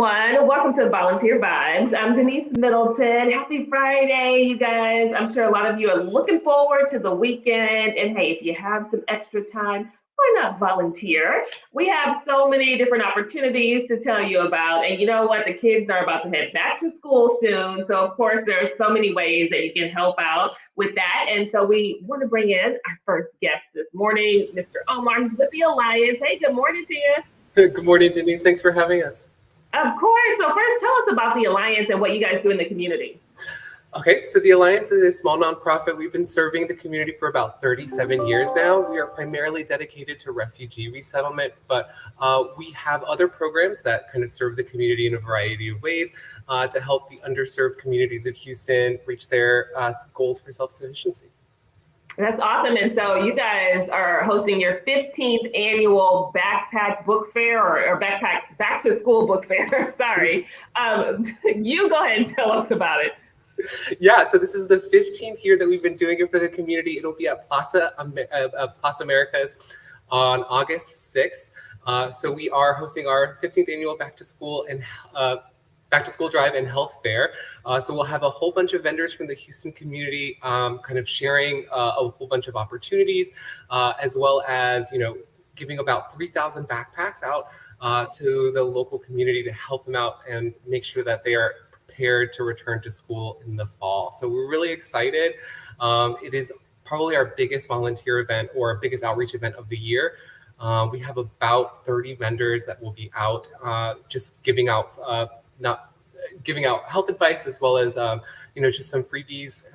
everyone. Welcome to Volunteer Vibes. I'm Denise Middleton. Happy Friday, you guys. I'm sure a lot of you are looking forward to the weekend. And hey, if you have some extra time, why not volunteer? We have so many different opportunities to tell you about. And you know what? The kids are about to head back to school soon. So, of course, there are so many ways that you can help out with that. And so, we want to bring in our first guest this morning, Mr. Omar. He's with the Alliance. Hey, good morning to you. Good morning, Denise. Thanks for having us. Of course. So first, tell us about the Alliance and what you guys do in the community. Okay, so the Alliance is a small nonprofit. We've been serving the community for about 37 years now. We are primarily dedicated to refugee resettlement, but we have other programs that kind of serve the community in a variety of ways to help the underserved communities of Houston reach their goals for self-sufficiency. That's awesome. And so you guys are hosting your 15th annual backpack book fair or backpack back to school book fair. Sorry. You go ahead and tell us about it. Yeah, so this is the 15th year that we've been doing it for the community. It'll be at Plaza Americas on August 6th. So we are hosting our 15th annual back to school drive and health fair. So we'll have a whole bunch of vendors from the Houston community kind of sharing a whole bunch of opportunities, as well as, giving about 3,000 backpacks out to the local community to help them out and make sure that they are prepared to return to school in the fall. So we're really excited. It is probably our biggest volunteer event or biggest outreach event of the year. We have about 30 vendors that will be out just giving out health advice, as well as just some freebies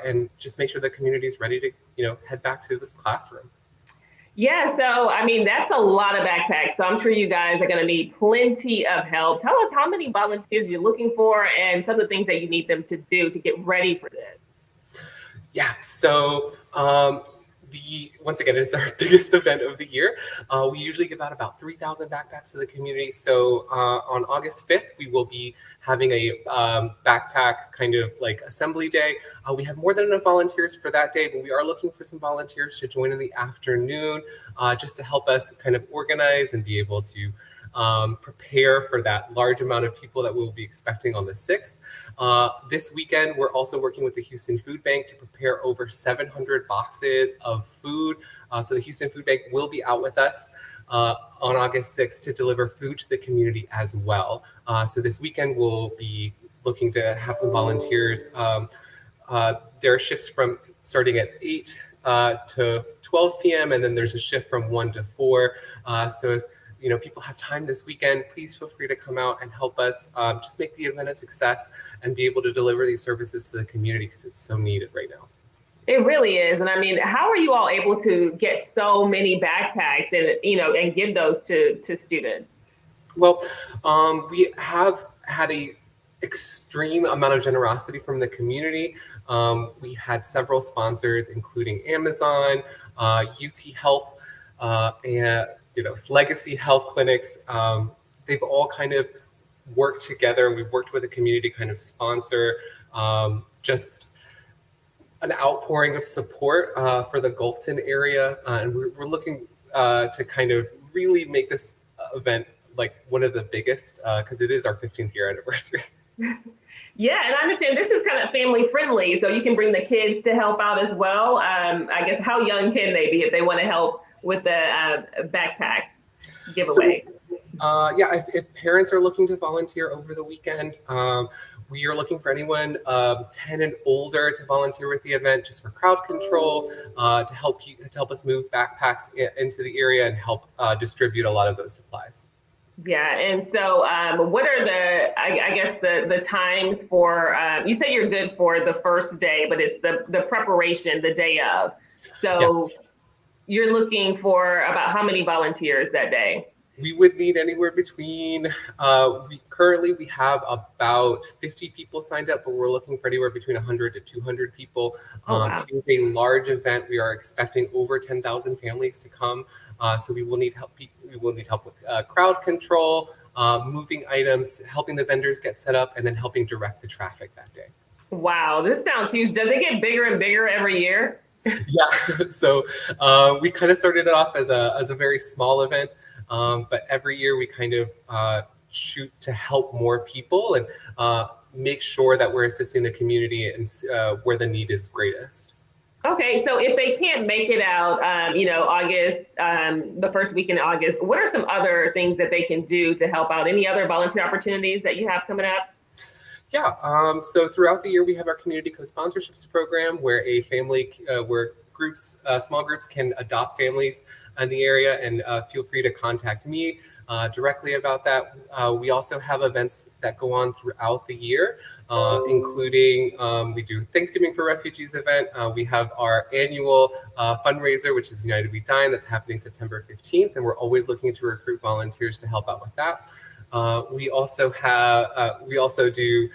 and just make sure the community is ready to head back to this classroom. Yeah, so I mean that's a lot of backpacks. So I'm sure you guys are going to need plenty of help. Tell us how many volunteers you're looking for and some of the things that you need them to do to get ready for this. Yeah, so once again, it's our biggest event of the year. We usually give out about 3,000 backpacks to the community. So on August 5th, we will be having a backpack kind of like assembly day. We have more than enough volunteers for that day, but we are looking for some volunteers to join in the afternoon just to help us kind of organize and be able to prepare for that large amount of people that we'll be expecting on the 6th. This weekend, we're also working with the Houston Food Bank to prepare over 700 boxes of food. So the Houston Food Bank will be out with us on August 6th to deliver food to the community as well. So this weekend, we'll be looking to have some volunteers. There are shifts from starting at 8 to 12 p.m. and then there's a shift from 1 to 4. So if people have time this weekend, please feel free to come out and help us just make the event a success and be able to deliver these services to the community because it's so needed right now. It really is. And I mean, how are you all able to get so many backpacks and give those to students? Well, we have had a extreme amount of generosity from the community. We had several sponsors, including Amazon, UT Health, and Legacy Health Clinics. They've all kind of worked together. We've worked with the community to kind of sponsor just an outpouring of support for the Gulfton area. And we're looking to kind of really make this event like one of the biggest because it is our 15th year anniversary. Yeah, and I understand this is kind of family friendly, so you can bring the kids to help out as well. I guess how young can they be if they want to help with the backpack giveaway? So, if parents are looking to volunteer over the weekend, we are looking for anyone 10 and older to volunteer with the event, just for crowd control, to help us move backpacks into the area and help distribute a lot of those supplies. Yeah, and so what are the times for, you say you're good for the first day, but it's the preparation the day of. So You're looking for about how many volunteers that day? We would need anywhere between, currently we have about 50 people signed up, but we're looking for anywhere between 100 to 200 people. Wow. It is a large event. We are expecting over 10,000 families to come. So we will need help. We will need help with crowd control, moving items, helping the vendors get set up, and then helping direct the traffic that day. Wow, this sounds huge. Does it get bigger and bigger every year? Yeah, so we kind of started it off as a very small event, but every year we kind of shoot to help more people and make sure that we're assisting the community and where the need is greatest. Okay, so if they can't make it out, August, the first week in August, what are some other things that they can do to help out? Any other volunteer opportunities that you have coming up? Yeah, so throughout the year, we have our community co-sponsorships program where where small groups can adopt families in the area, and feel free to contact me directly about that. We also have events that go on throughout the year, including we do Thanksgiving for Refugees event. We have our annual fundraiser, which is United We Dine, that's happening September 15th, and we're always looking to recruit volunteers to help out with that. We also do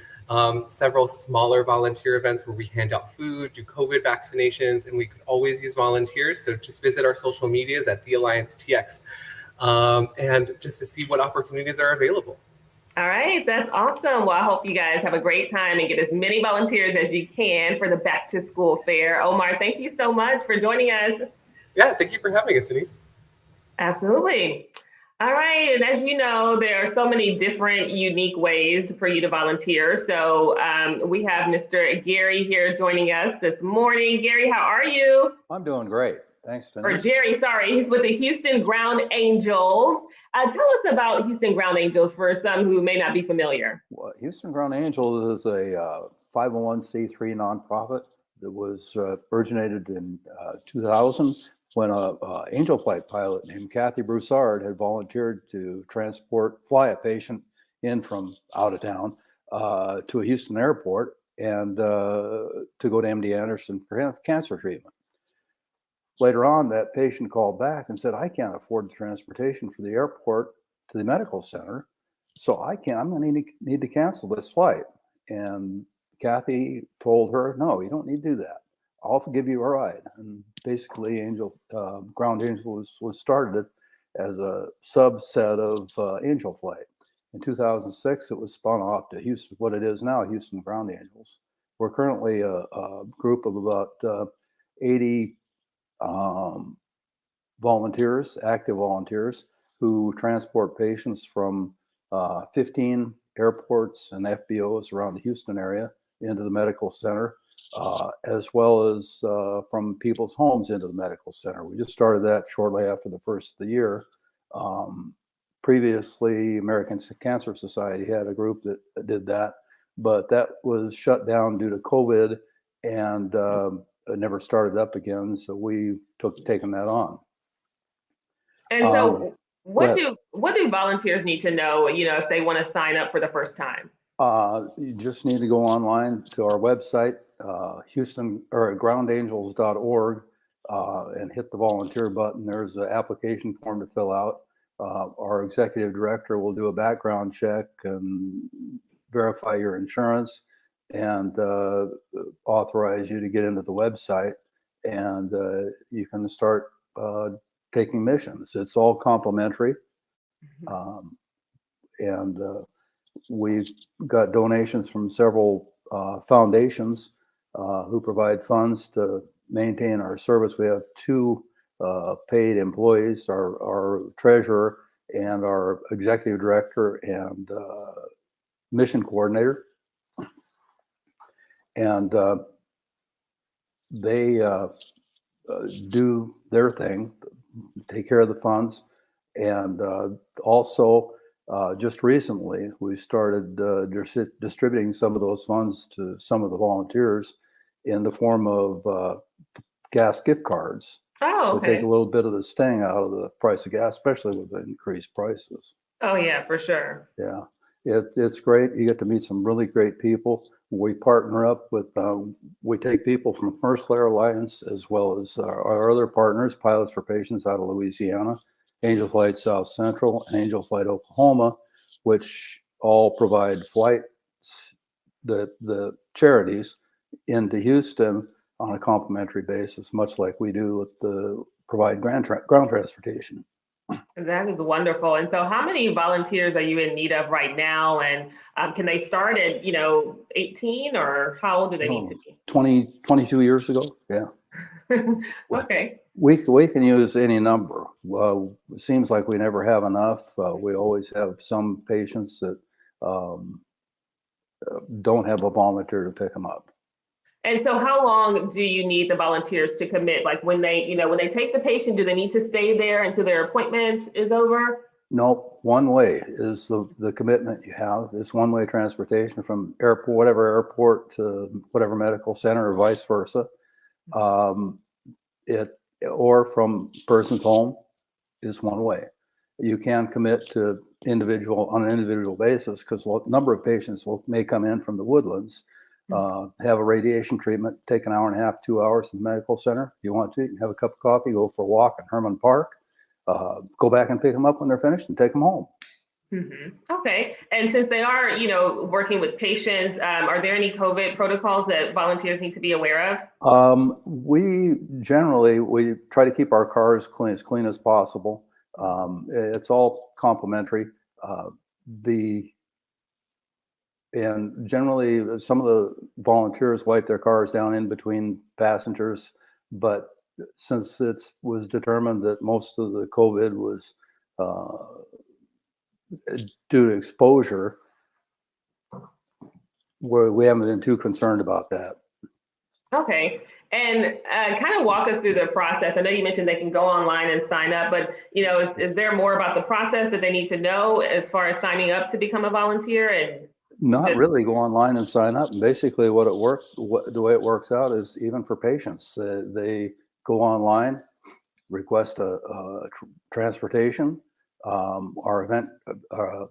several smaller volunteer events where we hand out food, do COVID vaccinations, and we could always use volunteers. So just visit our social medias at The Alliance TX, and just to see what opportunities are available. All right, that's awesome. Well, I hope you guys have a great time and get as many volunteers as you can for the back to school fair. Omar, thank you so much for joining us. Yeah, thank you for having us, Denise. Absolutely. All right, and as you know, there are so many different unique ways for you to volunteer. So we have Mr. Gary here joining us this morning. Gary, how are you? I'm doing great. Thanks, Denise. Or Jerry, sorry, he's with the Houston Ground Angels. Tell us about Houston Ground Angels for some who may not be familiar. Well, Houston Ground Angels is a 501c3 nonprofit that was originated in 2000 when an angel flight pilot named Kathy Broussard had volunteered to fly a patient in from out of town to a Houston airport and to go to MD Anderson for cancer treatment. Later on, that patient called back and said, I can't afford the transportation from the airport to the medical center, so I'm going to need to cancel this flight. And Kathy told her, no, you don't need to do that. I'll give you a ride. And basically, Ground Angel was started as a subset of Angel Flight. In 2006, it was spun off to Houston, what it is now, Houston Ground Angels. We're currently a group of about 80 volunteers, active volunteers, who transport patients from 15 airports and FBOs around the Houston area into the medical center, as well as from people's homes into the medical center. We just started that shortly after the first of the year. Previously, American Cancer Society had a group that did that, but that was shut down due to COVID, and it never started up again, so we taken that on. And so what do volunteers need to know, if they want to sign up for the first time? You just need to go online to our website, Houston or groundangels.org, and hit the volunteer button. There's an application form to fill out. Our executive director will do a background check and verify your insurance and authorize you to get into the website, and you can start taking missions. It's all complimentary. And we've got donations from several foundations who provide funds to maintain our service. We have 2 paid employees, our treasurer and our executive director and mission coordinator. And they do their thing, take care of the funds. And also, just recently, we started distributing some of those funds to some of the volunteers in the form of gas gift cards. Oh, okay. To take a little bit of the sting out of the price of gas, especially with the increased prices. Oh, yeah, for sure. Yeah, it's great. You get to meet some really great people. We partner up with, we take people from Commercial Air Alliance as well as our other partners, Pilots for Patients out of Louisiana, Angel Flight South Central, and Angel Flight Oklahoma, which all provide flights, the charities into Houston on a complimentary basis, much like we do with the provide ground transportation. That is wonderful. And so how many volunteers are you in need of right now? And can they start at, 18, or how old do they need to be? 22 years ago. Yeah. Okay. We can use any number. It seems like we never have enough. We always have some patients that don't have a volunteer to pick them up. And so how long do you need the volunteers to commit? Like when when they take the patient, do they need to stay there until their appointment is over? No, one way is the commitment you have. It's one-way transportation from airport, whatever airport to whatever medical center or vice versa. Or from person's home is one way. You can commit to on an individual basis because a number of patients may come in from the Woodlands, have a radiation treatment, take an hour and a half, 2 hours in the medical center. If you want to, you can have a cup of coffee, go for a walk in Herman Park, go back and pick them up when they're finished and take them home. Okay. And since they are, working with patients, are there any COVID protocols that volunteers need to be aware of? We try to keep our cars as clean as possible. It's all complimentary. And generally some of the volunteers wipe their cars down in between passengers, but since it was determined that most of the COVID was due to exposure, we haven't been too concerned about that. Okay. And kind of walk us through the process. I know you mentioned they can go online and sign up, but is there more about the process that they need to know as far as signing up to become a volunteer? And not really go online and sign up. And basically the way it works out is even for patients, they go online, request a transportation. Our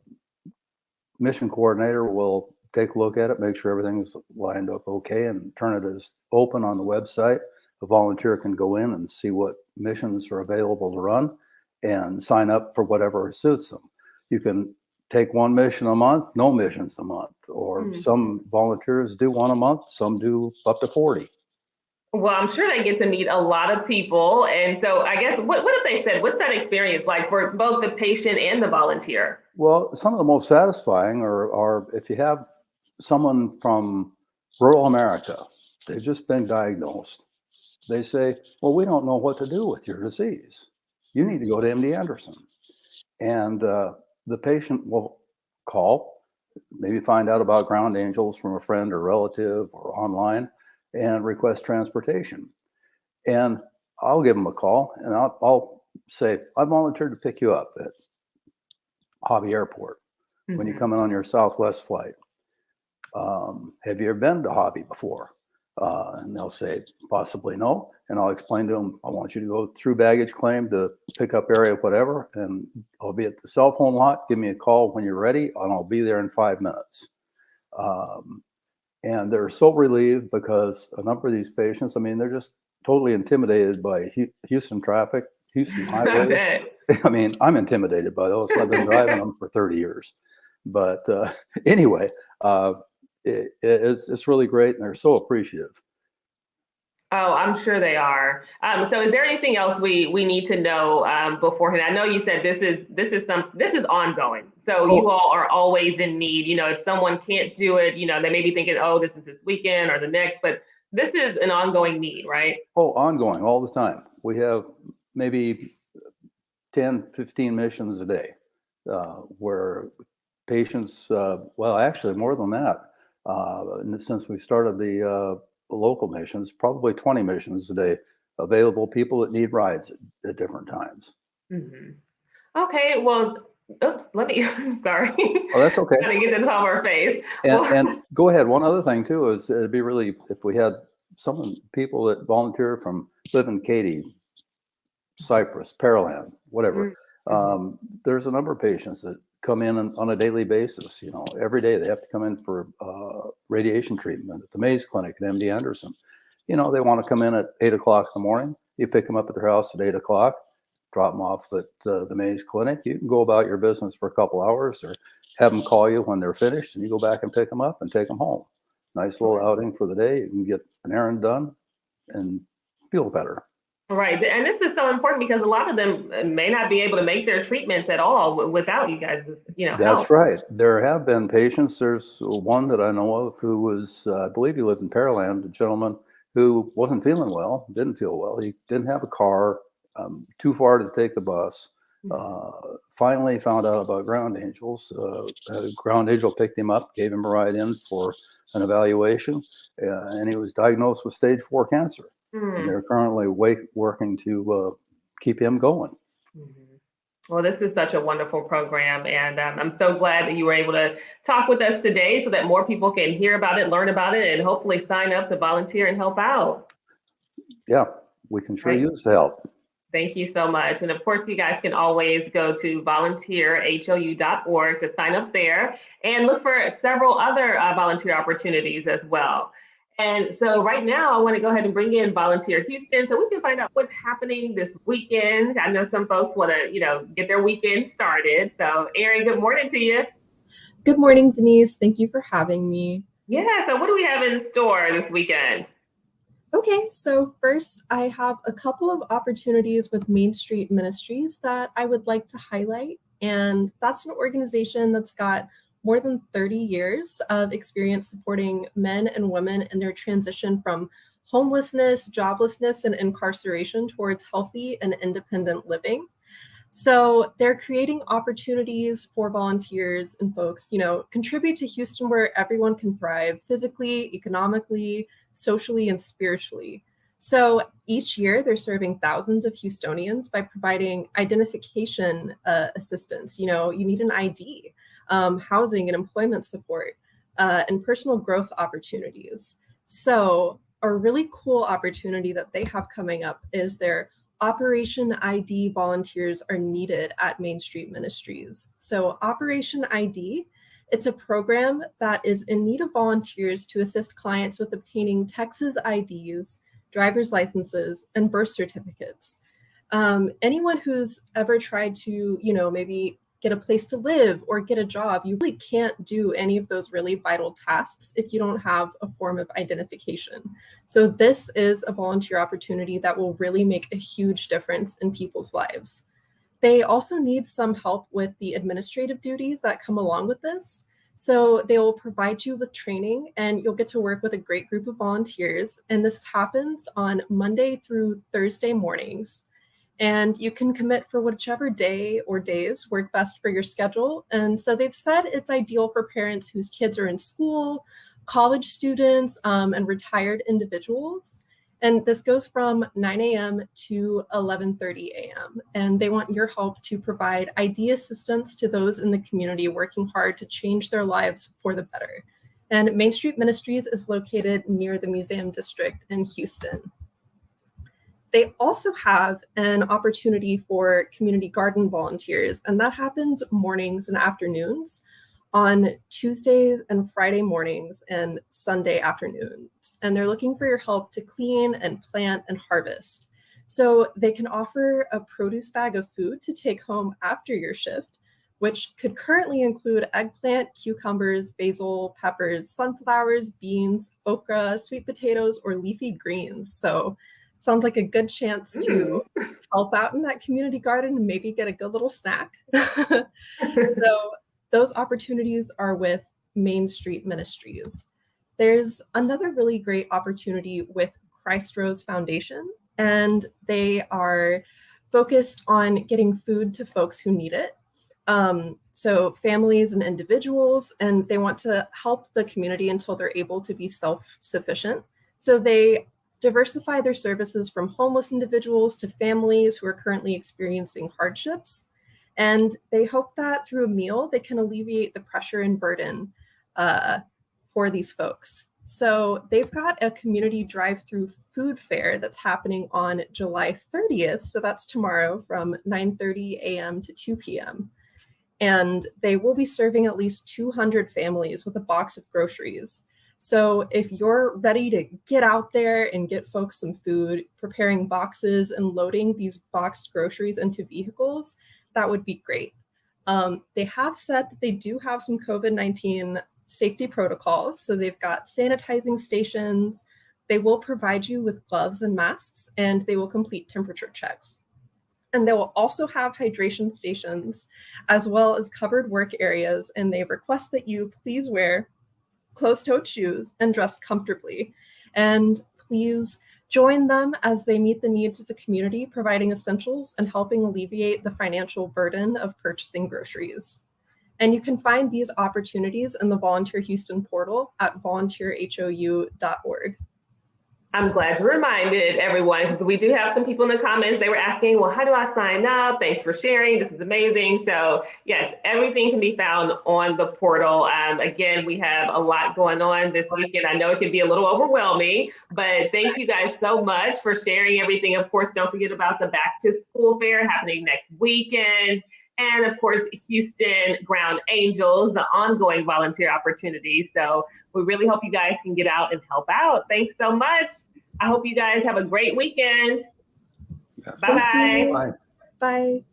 mission coordinator will take a look at it, make sure everything's lined up okay, and turn it as open on the website. A volunteer can go in and see what missions are available to run and sign up for whatever suits them. You can take one mission a month, no missions a month, or some volunteers do one a month, some do up to 40. Well, I'm sure they get to meet a lot of people. And so I guess, what have they said? What's that experience like for both the patient and the volunteer? Well, some of the most satisfying are if you have someone from rural America, they've just been diagnosed. They say, well, we don't know what to do with your disease. You need to go to MD Anderson. And the patient will call, maybe find out about Ground Angels from a friend or relative or online, and request transportation. And I'll give them a call and I'll say, I volunteered to pick you up at Hobby Airport when you come in on your Southwest flight. Have you ever been to Hobby before? And they'll say, possibly no. And I'll explain to them, I want you to go through baggage claim to pick up area, whatever. And I'll be at the cell phone lot. Give me a call when you're ready and I'll be there in 5 minutes. And they're so relieved because a number of these patients, I mean, they're just totally intimidated by Houston traffic, Houston highways. I mean, I'm intimidated by those. I've been driving them for 30 years. But anyway, it's really great and they're so appreciative. Oh, I'm sure they are. So is there anything else we need to know beforehand? I know you said this is ongoing. So you all are always in need. If someone can't do it, they may be thinking, oh, this is this weekend or the next, but this is an ongoing need, right? Oh, ongoing all the time. We have maybe 10, 15 missions a day where patients, well, actually more than that, since we started the local missions, probably 20 missions a day, available people that need rides at different times. Okay, well, oops, sorry. Oh, that's okay. Gotta get this off our face. And go ahead. One other thing too is it'd be really, if we had people that volunteer live in Katy, Cypress, Pearland, whatever. There's a number of patients that come in on a daily basis. Every day they have to come in for radiation treatment at the Mays Clinic at MD Anderson. They want to come in at 8 o'clock in the morning. You pick them up at their house at 8 o'clock, drop them off at the Mays Clinic. You can go about your business for a couple hours or have them call you when they're finished and you go back and pick them up and take them home. Nice little outing for the day. You can get an errand done and feel better. Right. And this is so important because a lot of them may not be able to make their treatments at all without you guys, That's help. right. There have been patients. There's one that I know of who was, I believe he lived in Pearland, a gentleman. who wasn't feeling well, didn't feel well. He didn't have a car, too far to take the bus. Finally found out about Ground Angels. Ground Angel picked him up, gave him a ride in for an evaluation, and he was diagnosed with stage 4 cancer. And they're currently working to keep him going. Well, this is such a wonderful program, and I'm so glad that you were able to talk with us today so that more people can hear about it, learn about it, and hopefully sign up to volunteer and help out. Yeah, we can sure Right. use the help. Thank you so much. And of course, you guys can always go to volunteerhou.org to sign up there and look for several other volunteer opportunities as well. And so right now, I want to go ahead and bring in Volunteer Houston so we can find out what's happening this weekend. I know some folks want to, get their weekend started. So Erin, good morning to you. Good morning, Denise. Thank you for having me. Yeah, so what do we have in store this weekend? Okay, so first I have a couple of opportunities with Main Street Ministries that I would like to highlight. And that's an organization that's got more than 30 years of experience supporting men and women in their transition from homelessness, joblessness, and incarceration towards healthy and independent living. So they're creating opportunities for volunteers and folks, contribute to Houston where everyone can thrive physically, economically, socially, and spiritually. So each year they're serving thousands of Houstonians by providing identification assistance. You need an ID, housing and employment support, and personal growth opportunities. So a really cool opportunity that they have coming up is their Operation ID volunteers are needed at Main Street Ministries. So Operation ID, it's a program that is in need of volunteers to assist clients with obtaining Texas IDs, driver's licenses, and birth certificates. Anyone who's ever tried to, maybe get a place to live or get a job, you really can't do any of those really vital tasks if you don't have a form of identification. So this is a volunteer opportunity that will really make a huge difference in people's lives. They also need some help with the administrative duties that come along with this. So they will provide you with training and you'll get to work with a great group of volunteers. And this happens on Monday through Thursday mornings. And you can commit for whichever day or days work best for your schedule. And so they've said it's ideal for parents whose kids are in school, college students, and retired individuals. And this goes from 9 a.m. to 11:30 a.m. And they want your help to provide ID assistance to those in the community working hard to change their lives for the better. And Main Street Ministries is located near the Museum District in Houston. They also have an opportunity for community garden volunteers, and that happens mornings and afternoons on Tuesdays and Friday mornings and Sunday afternoons. And they're looking for your help to clean and plant and harvest. So they can offer a produce bag of food to take home after your shift, which could currently include eggplant, cucumbers, basil, peppers, sunflowers, beans, okra, sweet potatoes, or leafy greens. So sounds like a good chance to help out in that community garden and maybe get a good little snack. So those opportunities are with Main Street Ministries. There's another really great opportunity with Christ Rose Foundation, and they are focused on getting food to folks who need it. So families and individuals, and they want to help the community until they're able to be self-sufficient. So they diversify their services from homeless individuals to families who are currently experiencing hardships. And they hope that through a meal, they can alleviate the pressure and burden for these folks. So they've got a community drive-through food fair that's happening on July 30th. So that's tomorrow from 9:30 a.m. to 2 p.m. And they will be serving at least 200 families with a box of groceries. So if you're ready to get out there and get folks some food, preparing boxes and loading these boxed groceries into vehicles, that would be great. They have said that they do have some COVID-19 safety protocols. So they've got sanitizing stations. They will provide you with gloves and masks, and they will complete temperature checks. And they will also have hydration stations as well as covered work areas. And they request that you please wear closed-toed shoes and dress comfortably. And please join them as they meet the needs of the community, providing essentials and helping alleviate the financial burden of purchasing groceries. And you can find these opportunities in the Volunteer Houston portal at volunteerhou.org. I'm glad you reminded everyone, because we do have some people in the comments. They were asking, well, how do I sign up? Thanks for sharing. This is amazing. So yes, everything can be found on the portal. Again, we have a lot going on this weekend. I know it can be a little overwhelming, but thank you guys so much for sharing everything. Of course, don't forget about the back to school fair happening next weekend. And of course, Houston Ground Angels, the ongoing volunteer opportunities. So we really hope you guys can get out and help out. Thanks so much. I hope you guys have a great weekend. Yeah. Bye-bye. Thank you. Bye. Bye.